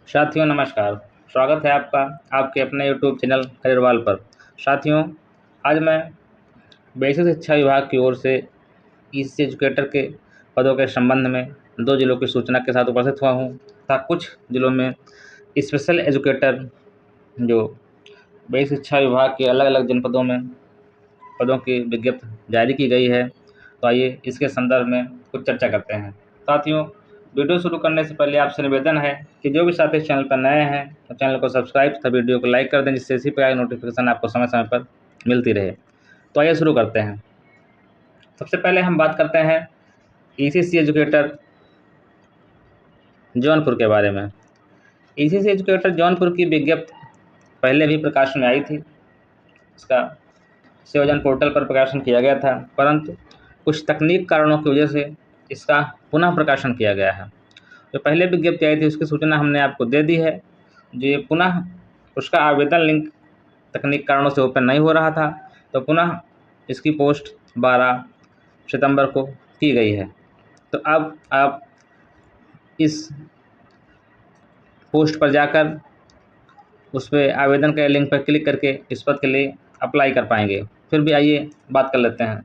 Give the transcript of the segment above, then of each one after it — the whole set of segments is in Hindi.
साथियों नमस्कार। स्वागत है आपका आपके अपने यूट्यूब चैनल करियरवाल पर। साथियों, आज मैं बेसिक शिक्षा विभाग की ओर से ईसी एजुकेटर के पदों के संबंध में 2 जिलों की सूचना के साथ उपस्थित हुआ हूँ तथा कुछ जिलों में स्पेशल एजुकेटर जो बेसिक शिक्षा विभाग के अलग अलग जनपदों में पदों की विज्ञप्ति जारी की गई है। तो आइए इसके संदर्भ में कुछ चर्चा करते हैं। साथियों, वीडियो शुरू करने से पहले आपसे निवेदन है कि जो भी साथी इस चैनल पर नए हैं तो चैनल को सब्सक्राइब तथा वीडियो को लाइक कर दें, जिससे इसी प्रकार की नोटिफिकेशन आपको समय समय पर मिलती रहे। तो आइए शुरू करते हैं। सबसे पहले हम बात करते हैं ईसीसी एजुकेटर जौनपुर के बारे में। ईसीसी एजुकेटर जौनपुर की विज्ञप्ति पहले भी प्रकाशन में आई थी। इसका सेवजन पोर्टल पर प्रकाशन किया गया था, परंतु कुछ तकनीक कारणों की वजह से इसका पुनः प्रकाशन किया गया है। जो पहले विज्ञप्ति आई थी उसकी सूचना हमने आपको दे दी है। जो ये पुनः उसका आवेदन लिंक तकनीक कारणों से ओपन नहीं हो रहा था, तो पुनः इसकी पोस्ट 12 सितंबर को की गई है। तो अब आप इस पोस्ट पर जाकर उस पर आवेदन के लिंक पर क्लिक करके इस पद के लिए अप्लाई कर पाएंगे। फिर भी आइए बात कर लेते हैं।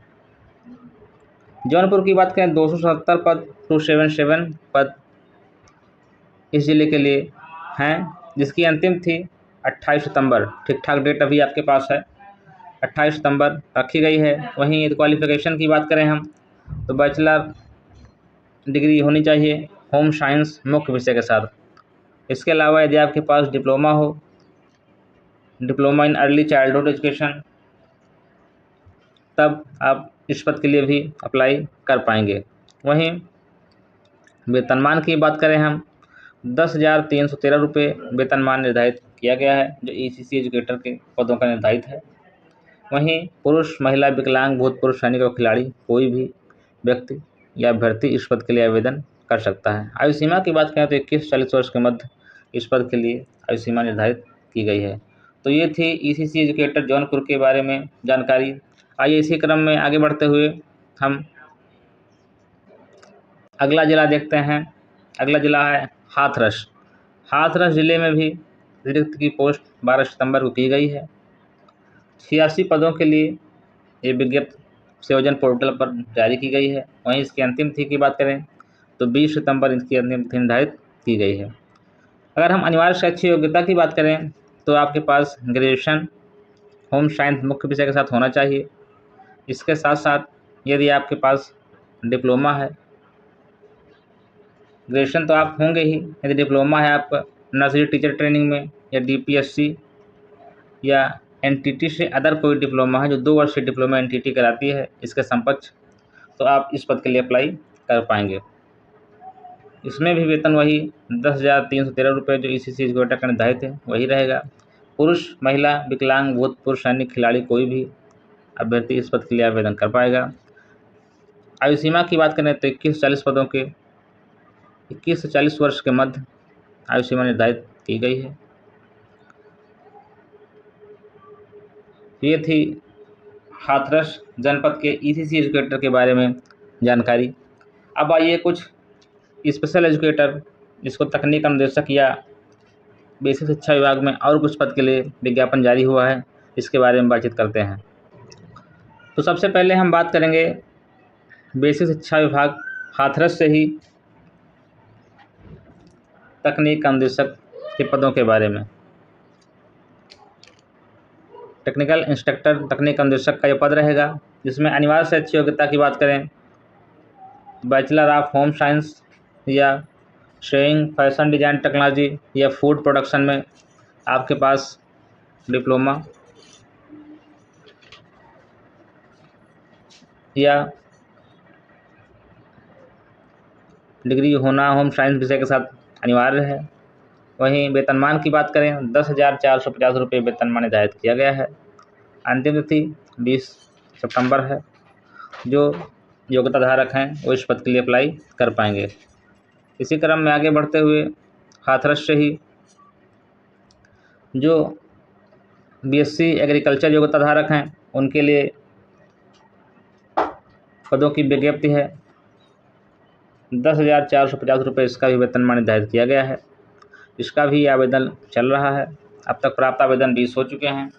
जौनपुर की बात करें 270 पद 277 पद इस जिले के लिए हैं, जिसकी अंतिम थी 28 सितंबर। ठीक ठाक डेट अभी आपके पास है, 28 सितंबर रखी गई है। वहीं यदि क्वालिफिकेशन की बात करें हम तो बैचलर डिग्री होनी चाहिए होम साइंस मुख्य विषय के साथ। इसके अलावा यदि आपके पास डिप्लोमा हो, diploma in early childhood education, तब आप इस पद के लिए भी अप्लाई कर पाएंगे। वहीं वेतनमान की बात करें हम 10,313 रुपये वेतनमान निर्धारित किया गया है, जो ईसीसी एजुकेटर के पदों का निर्धारित है। वहीं पुरुष, महिला, विकलांग, भूतपूर्व सैनिक और खिलाड़ी कोई भी व्यक्ति या अभ्यर्थी इस पद के लिए आवेदन कर सकता है। आयु सीमा की बात करें तो 21 से 40 वर्ष के मध्य इस पद के लिए आयु सीमा निर्धारित की गई है। तो ये थी ईसीसी एजुकेटर जौनपुर के बारे में जानकारी। आइए इसी क्रम में आगे बढ़ते हुए हम अगला जिला देखते हैं। अगला जिला है हाथरस। हाथरस जिले में भी रिक्त की पोस्ट 12 सितंबर को की गई है। 86 पदों के लिए ये विज्ञप्ति सेवजन पोर्टल पर जारी की गई है। वहीं इसकी अंतिम तिथि की बात करें तो 20 सितंबर इसकी अंतिम तिथि निर्धारित की गई है। अगर हम अनिवार्य शैक्षिक योग्यता की बात करें तो आपके पास ग्रेजुएशन होम साइंस मुख्य विषय के साथ होना चाहिए। इसके साथ साथ यदि आपके पास डिप्लोमा है, ग्रेजुएशन तो आप होंगे ही, यदि डिप्लोमा है आपका नर्सरी टीचर ट्रेनिंग में या डीपीएससी या एनटीटी से अदर कोई डिप्लोमा है जो 2 वर्ष की डिप्लोमा एनटीटी कराती है इसके समकक्ष, तो आप इस पद के लिए अप्लाई कर पाएंगे। इसमें भी वेतन वही 10,313 रुपये जो ईसीसी एजुकेटर का निर्धारित है वही रहेगा। पुरुष, महिला, विकलांग, भूतपूर्व सैनिक, खिलाड़ी कोई भी अभ्यर्थी इस पद के लिए आवेदन कर पाएगा। आयु सीमा की बात करें तो 21 से 40 पदों के 21 से 40 वर्ष के मध्य आयु सीमा निर्धारित की गई है। ये थी हाथरस जनपद के ईसीसी एजुकेटर के बारे में जानकारी। अब आइए कुछ स्पेशल एजुकेटर जिसको तकनीक अनुदेशक या बेसिक शिक्षा विभाग में और कुछ पद के लिए विज्ञापन जारी हुआ है, इसके बारे में बातचीत करते हैं। तो सबसे पहले हम बात करेंगे बेसिक शिक्षा विभाग हाथरस से ही तकनीक अनुदेशक के पदों के बारे में। टेक्निकल इंस्ट्रक्टर तकनीक अनुदेशक का यह पद रहेगा, जिसमें अनिवार्य शैक्षिक योग्यता की बात करें बैचलर ऑफ होम साइंस या शेइंग, फैशन डिजाइन टेक्नोलॉजी या फूड प्रोडक्शन में आपके पास डिप्लोमा या डिग्री होना होम साइंस विषय के साथ अनिवार्य है। वहीं वेतनमान की बात करें 10,450 रुपये वेतनमान निर्धारित किया गया है। अंतिम तिथि 20 सितंबर है। जो योग्यता धारक हैं वो इस पद के लिए अप्लाई कर पाएंगे। इसी क्रम में आगे बढ़ते हुए हाथरस से ही जो बीएससी एग्रीकल्चर योग्यता धारक हैं उनके लिए पदों की विज्ञप्ति है। 10,450 रुपये इसका भी वेतनमान निर्धारित किया गया है। इसका भी आवेदन चल रहा है। अब तक प्राप्त आवेदन 20 हो चुके हैं।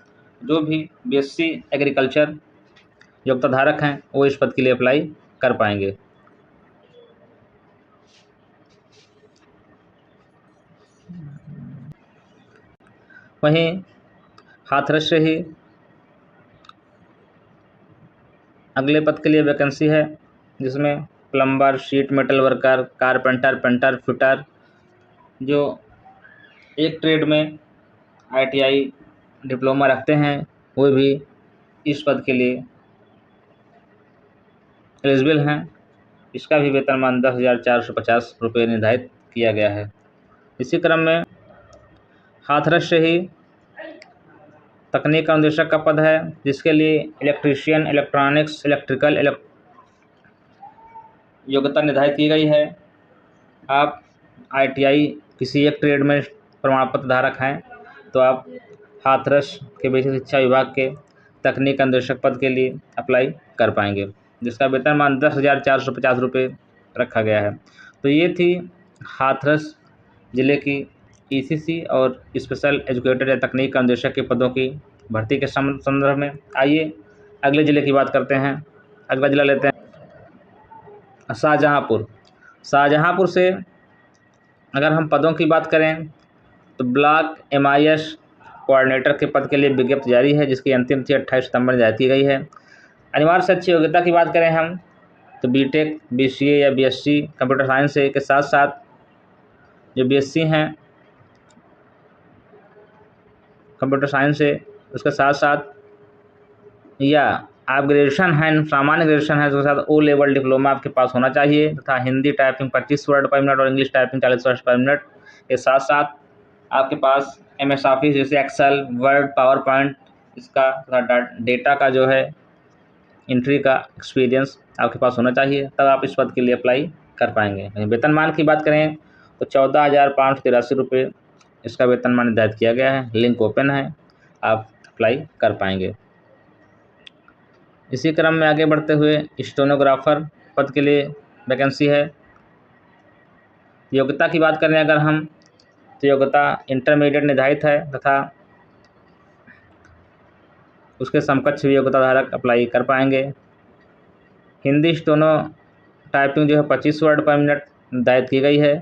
जो भी बीएससी एग्रीकल्चर योग्यता धारक हैं वो इस पद के लिए अप्लाई कर पाएंगे। वहीं हाथरस से ही अगले पद के लिए वैकेंसी है, जिसमें plumber, sheet metal worker, carpenter, painter, fitter, जो एक ट्रेड में आईटीआई डिप्लोमा रखते हैं वो भी इस पद के लिए एलिजिबल हैं। इसका भी वेतनमान 10,450 रुपये निर्धारित किया गया है। इसी क्रम में हाथरस से ही तकनीक अनुदेशक का पद है, जिसके लिए इलेक्ट्रीशियन, इलेक्ट्रॉनिक्स, इलेक्ट्रिकल योग्यता निर्धारित की गई है। आप आईटीआई किसी एक ट्रेड में प्रमाण पत्र धारक हैं तो आप हाथरस के बेसिक शिक्षा विभाग के तकनीक अनुदेशक पद के लिए अप्लाई कर पाएंगे, जिसका वेतनमान 10,450 रुपये रखा गया है। तो ये थी हाथरस जिले की ईसीसी और स्पेशल एजुकेटर या तकनीक अनुदेशक के पदों की भर्ती के संदर्भ में। आइए अगले ज़िले की बात करते हैं। अगला ज़िला लेते हैं शाहजहाँपुर। शाहजहाँपुर से अगर हम पदों की बात करें तो ब्लॉक एमआईएस कोऑर्डिनेटर के पद के लिए विज्ञप्ति जारी है, जिसकी अंतिम तिथि 28 सितंबर निर्धारित की गई है। अनिवार्य शैक्षिक योग्यता की बात करें हम तो बीटेक, बीसीए या बीएससी कंप्यूटर साइंस के साथ साथ जो बीएससी हैं कंप्यूटर साइंस से, उसके साथ साथ या आप ग्रेजुएशन हैं, सामान्य ग्रेजुएशन है, उसके साथ ओ लेवल डिप्लोमा आपके पास होना चाहिए तथा Hindi typing 25 word per minute और English typing 40 word per minute के साथ साथ आपके पास एमएस ऑफिस जैसे एक्सेल, वर्ड, पावर पॉइंट इसका तथा डेटा का जो है एंट्री का एक्सपीरियंस आपके पास होना चाहिए, तब आप इस पद के लिए अप्लाई कर पाएंगे। वेतनमान की बात करें तो 14,583 रुपये इसका वेतनमान निर्धारित किया गया है। लिंक ओपन है, आप अप्लाई कर पाएंगे। इसी क्रम में आगे बढ़ते हुए स्टेनोग्राफर पद के लिए वैकेंसी है। योग्यता की बात करें अगर हम तो योग्यता इंटरमीडिएट निर्धारित है तथा उसके समकक्ष भी योग्यता धारक अप्लाई कर पाएंगे। हिंदी स्टेनो टाइपिंग जो है 25 वर्ड पर मिनट निर्धारित की गई है।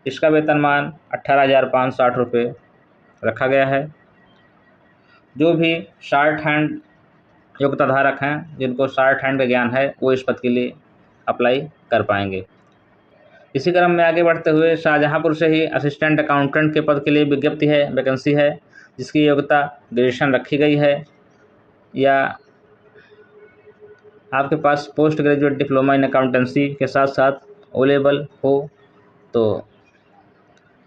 इसका वेतनमान 18,560 रुपये रखा गया है। जो भी शॉर्ट हैंड योग्यता धारक हैं, जिनको शॉर्ट हैंड का ज्ञान है, वो इस पद के लिए अप्लाई कर पाएंगे। इसी क्रम में आगे बढ़ते हुए शाहजहाँपुर से ही असिस्टेंट अकाउंटेंट के पद के लिए विज्ञप्ति है, वैकेंसी है, जिसकी योग्यता ग्रेजुएशन रखी गई है या आपके पास post graduate diploma in accountancy के साथ साथ ओ लेवल हो तो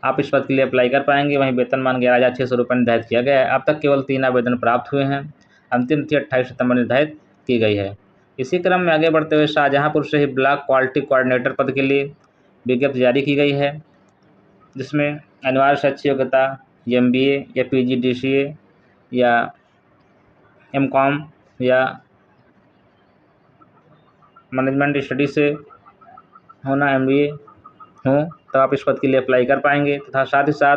आप इस पद के लिए अप्लाई कर पाएंगे। वहीं वेतनमान 11,600 रुपये निर्धारित किया गया है। अब तक केवल 3 आवेदन प्राप्त हुए हैं। अंतिम तिथि 28 सितंबर निर्धारित की गई है। इसी क्रम में आगे बढ़ते हुए शाहजहाँपुर से ही ब्लॉक क्वालिटी कोऑर्डिनेटर पद के लिए विज्ञप्ति जारी की गई है, जिसमें अनिवार्य शैक्षिक योग्यता एमबीए या पीजीडीसीए या एमकॉम या मैनेजमेंट स्टडी से होना, एमबीए हो तो आप इस पद के लिए अप्लाई कर पाएंगे तथा साथ ही साथ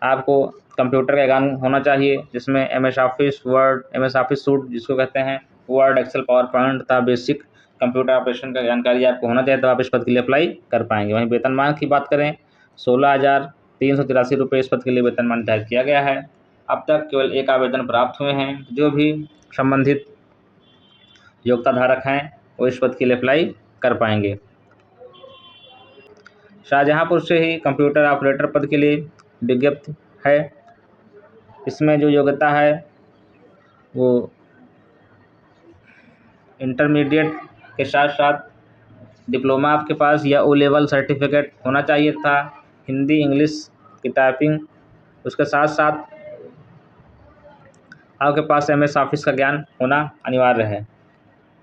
आपको कंप्यूटर का ज्ञान होना चाहिए, जिसमें MS office word, MS office suit जिसको कहते हैं, वर्ड, एक्सेल, पावर पॉइंट तथा बेसिक कंप्यूटर ऑपरेशन का जानकारी आपको होना चाहिए, तो आप इस पद के लिए अप्लाई कर पाएंगे। वहीं वेतनमान की बात करें 16,383 रुपये इस पद के लिए वेतनमान निर्धारित किया गया है। अब तक केवल 1 आवेदन प्राप्त हुए हैं। जो भी संबंधित योग्यता धारक हैं वो इस पद के लिए अप्लाई कर पाएंगे। शाहजहाँपुर से ही कंप्यूटर ऑपरेटर पद के लिए विज्ञप्ति है। इसमें जो योग्यता है वो इंटरमीडिएट के साथ साथ डिप्लोमा आपके पास या ओ लेवल सर्टिफिकेट होना चाहिए था, हिंदी इंग्लिश की टाइपिंग, उसके साथ साथ आपके पास एमएस ऑफिस का ज्ञान होना अनिवार्य है।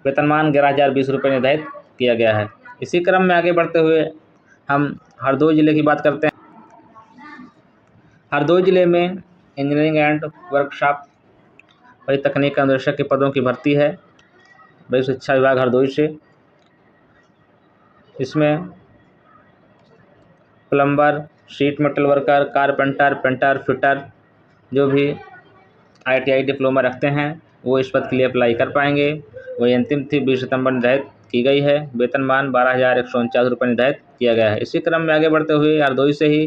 वेतनमान 11,020 रुपये निर्धारित किया गया है। इसी क्रम में आगे बढ़ते हुए हम हरदोई ज़िले की बात करते हैं। हरदोई ज़िले में इंजीनियरिंग एंड वर्कशॉप वही तकनीक अनुदेशक के पदों की भर्ती है, वही शिक्षा विभाग हरदोई से। इसमें plumber, sheet metal worker, carpenter, painter, fitter जो भी ITI डिप्लोमा रखते हैं वो इस पद के लिए अप्लाई कर पाएंगे। वही अंतिम तिथि 20 सितंबर निर्धारित की गई है। वेतनमान 12,149 रुपये निर्धारित किया गया है। इसी क्रम में आगे बढ़ते हुए हरदोई से ही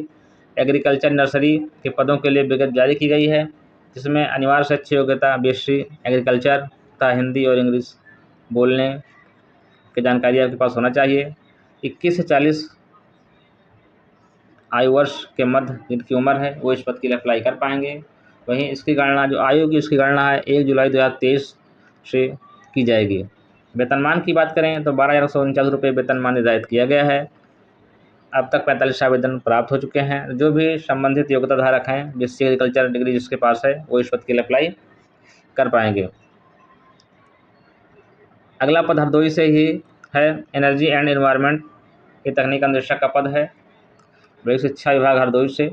एग्रीकल्चर नर्सरी के पदों के लिए विज्ञप्ति जारी की गई है, जिसमें अनिवार्य शैक्षिक योग्यता BSc एग्रीकल्चर तथा हिंदी और इंग्लिश बोलने की जानकारी आपके पास होना चाहिए। 21 से 40 आयु वर्ष के मध्य जिनकी उम्र है वो इस पद के लिए अप्लाई कर पाएंगे। वहीं इसकी गणना जो आयु की उसकी गणना है 1 जुलाई 2023 से की जाएगी। वेतनमान की बात करें तो 12,149 रुपये वेतनमान निर्धारित किया गया है। अब तक 45 आवेदन प्राप्त हो चुके हैं। जो भी संबंधित योग्यता धारक हैं BSc एग्रीकल्चर डिग्री जिसके पास है वो इस पद के लिए अप्लाई कर पाएंगे। अगला पद हरदोई से ही है, एनर्जी एंड एनवायरनमेंट के तकनीक अनुदेशक का पद है। वही शिक्षा विभाग हरदोई से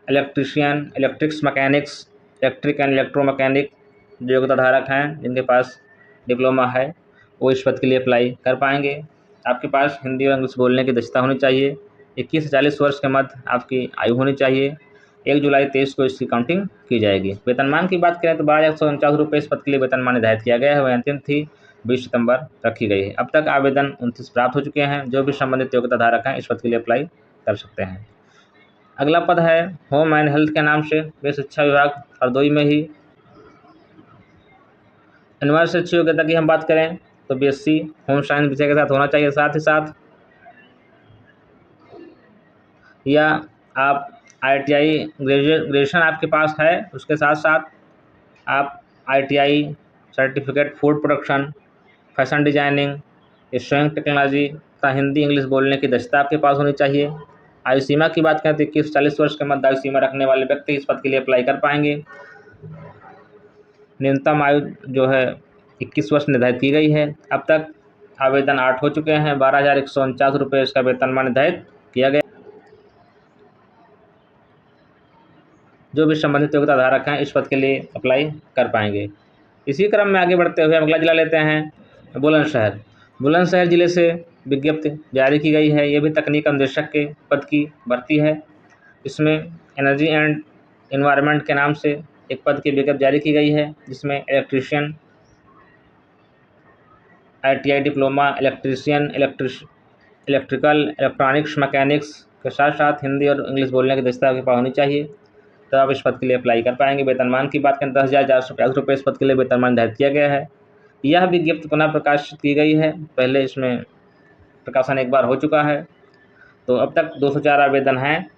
electrician, electronics mechanics, electric and electromechanic जो योग्यता धारक हैं जिनके पास डिप्लोमा है वो इस पद के लिए अप्लाई कर पाएंगे। आपके पास हिंदी और इंग्लिश बोलने की दक्षता होनी चाहिए। 21 से 40 वर्ष के मध्य आपकी आयु होनी चाहिए। 1 जुलाई 23 को इसकी काउंटिंग की जाएगी। वेतनमान की बात करें तो 12,149 रुपये इस पद के लिए वेतनमान निर्धारित किया गया है। वह अंतिम थी 20 सितंबर रखी गई है। अब तक आवेदन 29 प्राप्त हो चुके हैं। जो भी संबंधित योग्यता धारक हैं इस पद के लिए अप्लाई कर सकते हैं। अगला पद है होम एंड हेल्थ के नाम से। वे शिक्षा विभाग हरदोई में ही अनिवार्य शैक्षिक योग्यता की हम बात करें तो BSc होम साइंस विषय के साथ होना चाहिए। साथ ही साथ या आप ITI ग्रेजुएशन आपके पास है, उसके साथ साथ आप ITI certificate food production, fashion designing, swing technology तथा हिंदी इंग्लिश बोलने की दक्षता आपके पास होनी चाहिए। आयु सीमा की बात करें तो 21 से 40 वर्ष के मध्य आयु सीमा रखने वाले व्यक्ति इस पद के लिए अप्लाई कर पाएंगे। न्यूनतम आयु जो है 21 वर्ष निर्धारित की गई है। अब तक आवेदन 8 हो चुके हैं। 12,149 रुपये इसका वेतनमान निर्धारित किया गया। जो भी संबंधित योग्यता धारक हैं इस पद के लिए अप्लाई कर पाएंगे। इसी क्रम में आगे बढ़ते हुए अगला जिला लेते हैं बुलंदशहर। बुलंदशहर जिले से विज्ञप्ति जारी की गई है। ये भी तकनीक अनुदेशक के पद की भर्ती है। इसमें एनर्जी एंड एनवायरनमेंट के नाम से एक पद की विज्ञप्ति जारी की गई है, जिसमें electrician, ITI diploma, electrician, electrical, electronics, mechanics के साथ साथ हिंदी और इंग्लिश बोलने की दक्षता आपके पास होनी चाहिए, तो आप इस पद के लिए अप्लाई कर पाएंगे। वेतनमान की बात करें 10,450 रुपये इस पद के लिए वेतनमान निर्धारित किया गया है। यह विज्ञप्ति पुनः प्रकाशित की गई है। पहले इसमें प्रकाशन एक बार हो चुका है। तो अब तक 204 आवेदन हैं,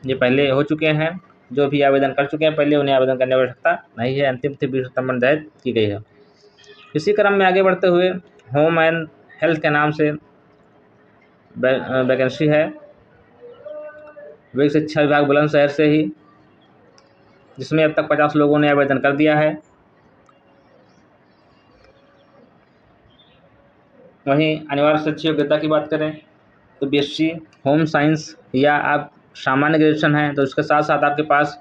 ये पहले हो चुके हैं। जो भी आवेदन कर चुके हैं पहले उन्हें आवेदन करने की आवश्यकता नहीं है। अंतिम तिथि 20 सितंबर निर्धारित की गई है। इसी क्रम में आगे बढ़ते हुए होम एंड हेल्थ के नाम से वैकेंसी है। वे शिक्षा विभाग बुलंदशहर से ही, जिसमें अब तक 50 लोगों ने आवेदन कर दिया है। वहीं अनिवार्य शैक्षिक योग्यता की बात करें तो BSc होम साइंस या आप सामान्य ग्रेजुएशन है तो उसके साथ साथ आपके पास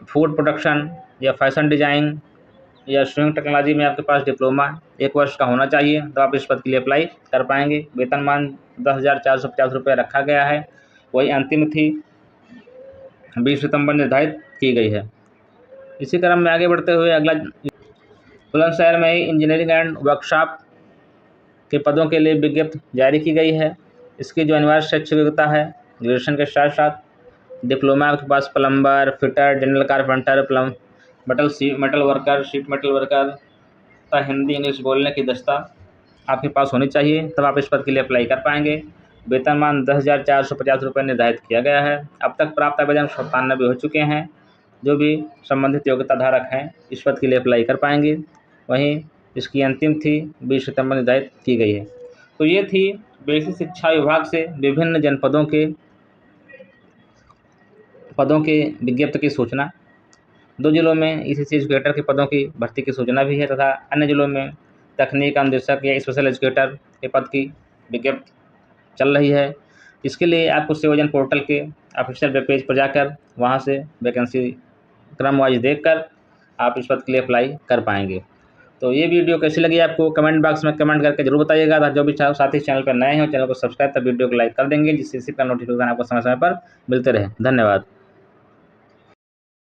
फूड प्रोडक्शन या फैशन डिजाइन या स्विंग टेक्नोलॉजी में आपके पास डिप्लोमा 1 वर्ष का होना चाहिए, तो आप इस पद के लिए अप्लाई कर पाएंगे। वेतनमान 10,450 रुपये रखा गया है। वही अंतिम थी 20 सितंबर निर्धारित की गई है। इसी क्रम में आगे बढ़ते हुए अगला बुलंदशहर में ही इंजीनियरिंग एंड वर्कशॉप के पदों के लिए विज्ञप्ति जारी की गई है। इसकी जो अनिवार्य शैक्षिक योग्यता है ग्रेजुएशन के साथ साथ डिप्लोमा आपके पास plumber, fitter, general carpenter, metal worker, sheet metal worker तथा हिंदी इंग्लिश बोलने की दक्षता आपके पास होनी चाहिए, तब आप इस पद के लिए अप्लाई कर पाएंगे। वेतनमान 10,450 रुपये निर्धारित किया गया है। अब तक प्राप्त आवेदन 97 हो चुके हैं। जो भी संबंधित योग्यता धारक हैं इस पद के लिए अप्लाई कर पाएंगे। वहीं इसकी अंतिम थी 20 सितंबर निर्धारित की गई है। तो ये थी बेसिक शिक्षा विभाग से विभिन्न जनपदों के पदों के विज्ञप्ति की सूचना। 2 जिलों में ECC एजुकेटर के पदों की भर्ती की सूचना भी है तथा अन्य जिलों में तकनीक अनुदेशक या स्पेशल एजुकेटर के पद की विज्ञप्ति चल रही है। इसके लिए आपको सेवाजन पोर्टल के ऑफिशियल वेब पेज पर जाकर वहां से वैकेंसी क्रम वाइज देखकर आप इस पद के लिए अप्लाई कर पाएंगे। तो ये वीडियो कैसी लगी आपको कमेंट बॉक्स में कमेंट करके जरूर बताइएगा। जो भी साथी चैनल पर नए हैं चैनल को सब्सक्राइब, तब वीडियो को लाइक कर देंगे, जिससे इसी का नोटिफिकेशन आपको समय समय पर मिलते रहे। धन्यवाद।